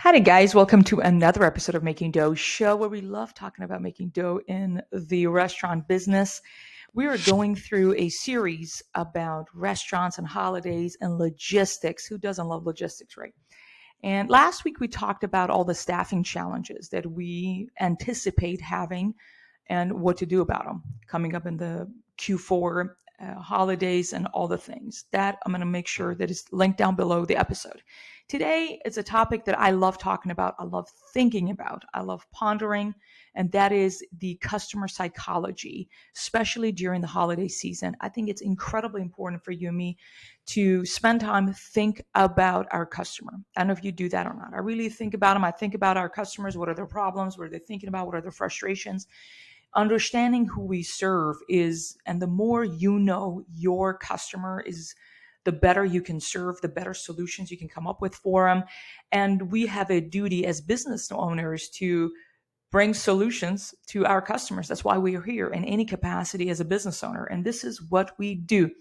Howdy, guys. Welcome to another episode of Making Dough show where we love talking about making dough in the restaurant business. We are going through a series about restaurants and holidays and logistics. Who doesn't love logistics, right? And last week we talked about all the staffing challenges that we anticipate having and what to do about them coming up in the Q4 holidays and all the things. That I'm going to make sure that is linked down below the episode. Today, it's a topic that I love talking about, I love thinking about, I love pondering, and that is the customer psychology, especially during the holiday season. I think it's incredibly important for you and me to spend time, think about our customer. I don't know if you do that or not. I really think about them. I think about our customers. What are their problems? What are they thinking about? What are their frustrations? Understanding who we serve is, and the more you know your customer is, the better you can serve, the better solutions you can come up with for them. And we have a duty as business owners to bring solutions to our customers. That's why we are here in any capacity as a business owner. And this is what we do.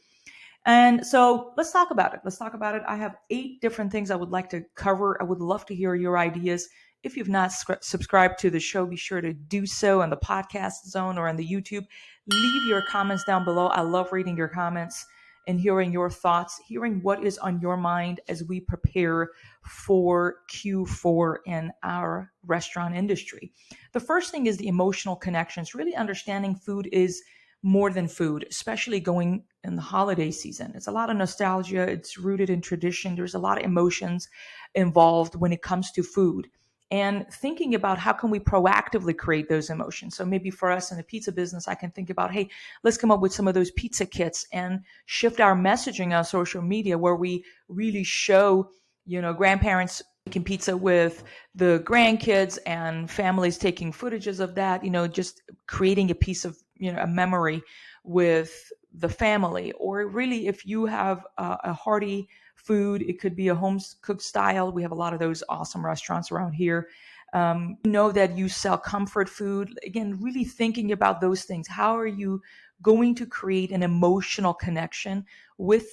And so let's talk about it. Let's talk about it. I have 8 different things I would like to cover. I would love to hear your ideas. If you've not subscribed to the show, be sure to do so in the podcast zone or in the YouTube. Leave your comments down below. I love reading your comments and hearing your thoughts, hearing what is on your mind as we prepare for Q4 in our restaurant industry. The first thing is the emotional connections, really understanding food is more than food, especially going in the holiday season. It's a lot of nostalgia. It's rooted in tradition. There's a lot of emotions involved when it comes to food. And thinking about how can we proactively create those emotions. So maybe for us in the pizza business, I can think about, hey, let's come up with some of those pizza kits and shift our messaging on social media where we really show, grandparents making pizza with the grandkids and families taking footages of that, just creating a piece of, a memory with the family. Or really, if you have a hearty food, it could be a home cooked style. We have a lot of those awesome restaurants around here. Know that you sell comfort food. Again, really thinking about those things. How are you going to create an emotional connection with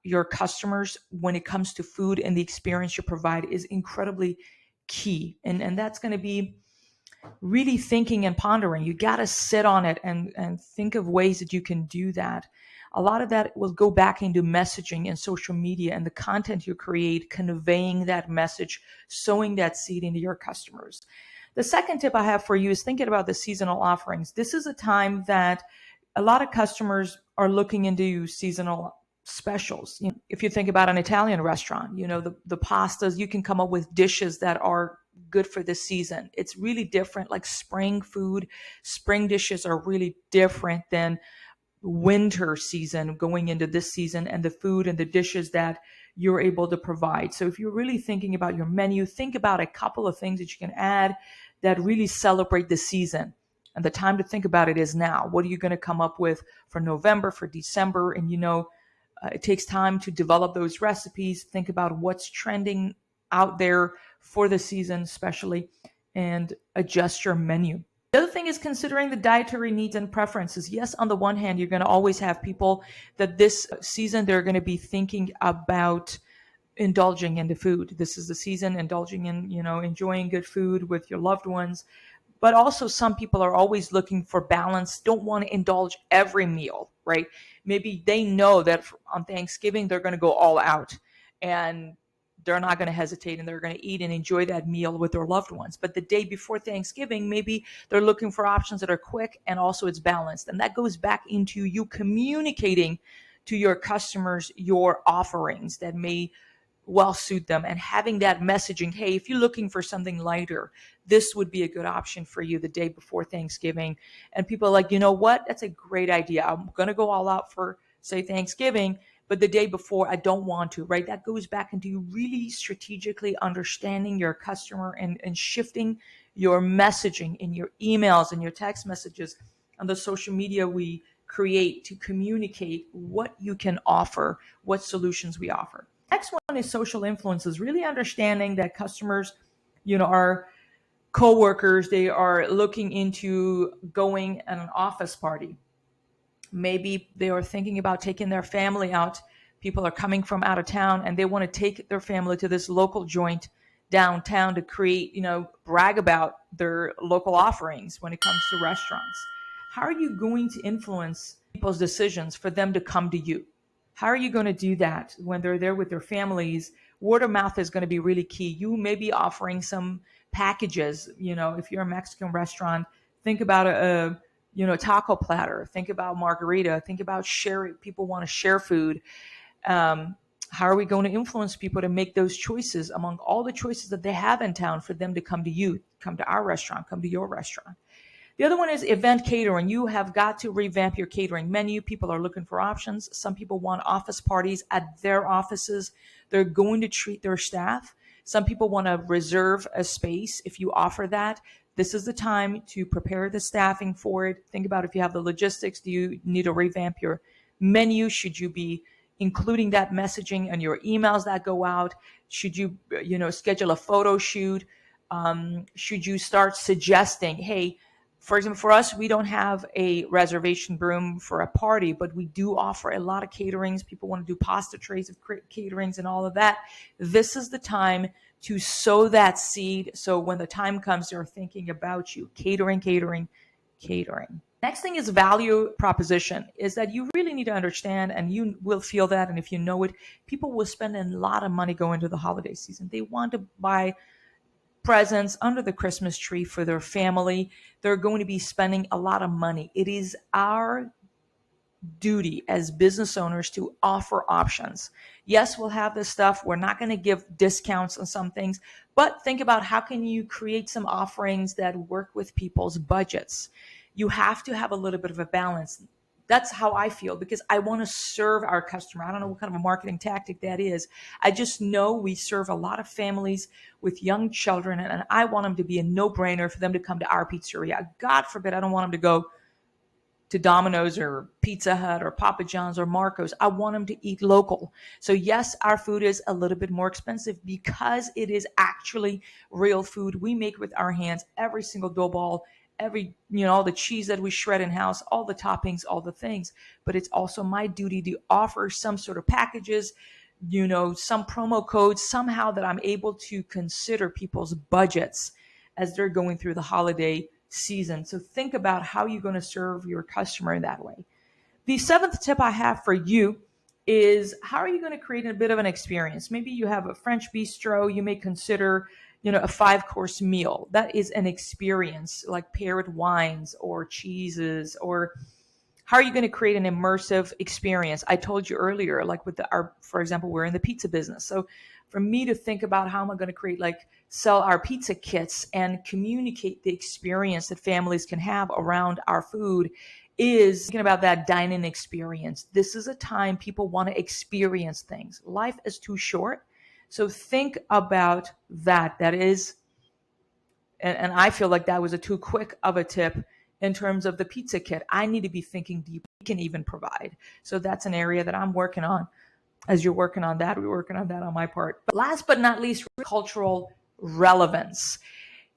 your customers when it comes to food, and the experience you provide is incredibly key. And that's going to be really thinking and pondering. You got to sit on it and think of ways that you can do that. A lot of that will go back into messaging and social media and the content you create, conveying that message, sowing that seed into your customers. The second tip I have for you is thinking about the seasonal offerings. This is a time that a lot of customers are looking into seasonal specials. If you think about an Italian restaurant, the pastas, you can come up with dishes that are good for this season. It's really different, like spring food. Spring dishes are really different than winter season going into this season, and the food and the dishes that you're able to provide. So if you're really thinking about your menu, think about a couple of things that you can add that really celebrate the season. And the time to think about it is now. What are you going to come up with for November, for December? And it takes time to develop those recipes. Think about what's trending out there for the season, especially, and adjust your menu. The other thing is considering the dietary needs and preferences. Yes, on the one hand, you're going to always have people that this season, they're going to be thinking about indulging in the food. This is the season, indulging in, enjoying good food with your loved ones. But also some people are always looking for balance, don't want to indulge every meal, right? Maybe they know that on Thanksgiving, they're going to go all out and they're not going to hesitate and they're going to eat and enjoy that meal with their loved ones. But the day before Thanksgiving, maybe they're looking for options that are quick and also it's balanced. And that goes back into you communicating to your customers your offerings that may well suit them, and having that messaging, hey, if you're looking for something lighter, this would be a good option for you the day before Thanksgiving. And people are like, you know what? That's a great idea. I'm going to go all out for, say, Thanksgiving, but the day before, I don't want to, right? That goes back into you really strategically understanding your customer and shifting your messaging in your emails and your text messages on the social media we create to communicate what you can offer, what solutions we offer. Next one is social influences, really understanding that customers, are coworkers, they are looking into going at an office party. Maybe they are thinking about taking their family out. People are coming from out of town and they want to take their family to this local joint downtown to create, brag about their local offerings when it comes to restaurants. How are you going to influence people's decisions for them to come to you? How are you going to do that when they're there with their families? Word of mouth is going to be really key. You may be offering some packages. If you're a Mexican restaurant, think about taco platter. Think about margarita. Think about sharing. People want to share food. How are we going to influence people to make those choices among all the choices that they have in town for them to come to you, come to our restaurant, come to your restaurant? The other one is event catering. You have got to revamp your catering menu. People are looking for options. Some people want office parties at their offices. They're going to treat their staff. Some people want to reserve a space. If you offer that, this is the time to prepare the staffing for it. Think about if you have the logistics. Do you need to revamp your menu? Should you be including that messaging in your emails that go out? Should you, schedule a photo shoot? Should you start suggesting, hey, for example, for us, we don't have a reservation room for a party, but we do offer a lot of caterings. People want to do pasta trays of caterings and all of that. This is the time to sow that seed. So when the time comes, they're thinking about you. Catering, catering, catering. Next thing is value proposition, is that you really need to understand, and you will feel that, and if you know it, people will spend a lot of money going to the holiday season. They want to buy presents under the Christmas tree for their family. They're going to be spending a lot of money. It is our duty as business owners to offer options. Yes, we'll have this stuff. We're not going to give discounts on some things, but think about how can you create some offerings that work with people's budgets. You have to have a little bit of a balance. That's how I feel, because I want to serve our customer. I don't know what kind of a marketing tactic that is. I just know we serve a lot of families with young children, and I want them to be a no-brainer for them to come to our pizzeria. God forbid, I don't want them to go to Domino's or Pizza Hut or Papa John's or Marco's. I want them to eat local. So yes, our food is a little bit more expensive because it is actually real food we make with our hands. Every single dough ball, all the cheese that we shred in house, all the toppings, all the things. But it's also my duty to offer some sort of packages, some promo codes, somehow that I'm able to consider people's budgets as they're going through the holiday season. So think about how you're going to serve your customer in that way. The seventh tip I have for you is, how are you going to create a bit of an experience? Maybe you have a French bistro. You may consider a 5-course meal. That is an experience, like paired wines or cheeses. Or how are you going to create an immersive experience? I told you earlier, like with for example, we're in the pizza business. So for me to think about how am I going to create, sell our pizza kits and communicate the experience that families can have around our food, is thinking about that dine-in experience. This is a time people want to experience things. Life is too short. So think about that. That is, and I feel like that was a too quick of a tip in terms of the pizza kit. I need to be thinking deep. We can even provide. So that's an area that I'm working on. As you're working on that, we're working on that on my part. But last but not least, cultural relevance.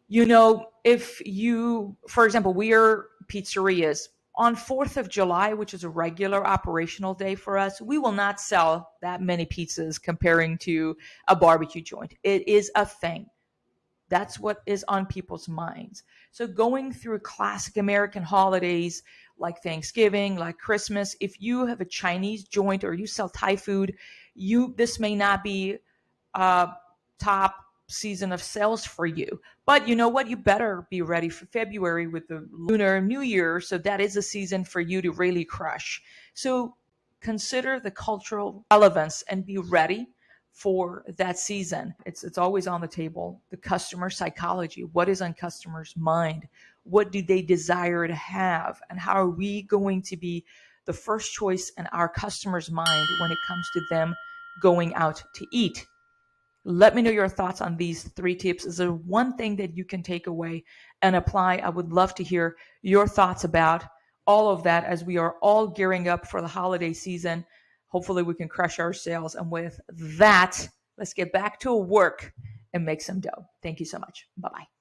If you, for example, we are pizzerias. On 4th of July, which is a regular operational day for us, we will not sell that many pizzas comparing to a barbecue joint. It is a thing. That's what is on people's minds. So going through classic American holidays like Thanksgiving, like Christmas, if you have a Chinese joint or you sell Thai food, this may not be top season of sales for you. But you know what? You better be ready for February with the Lunar New Year. So that is a season for you to really crush. So consider the cultural relevance and be ready for that season. It's always on the table. The customer psychology. What is on customers' mind? What do they desire to have? And how are we going to be the first choice in our customers' mind when it comes to them going out to eat? Let me know your thoughts on these 3 tips. Is there one thing that you can take away and apply? I would love to hear your thoughts about all of that as we are all gearing up for the holiday season. Hopefully we can crush our sales. And with that, let's get back to work and make some dough. Thank you so much. Bye-bye.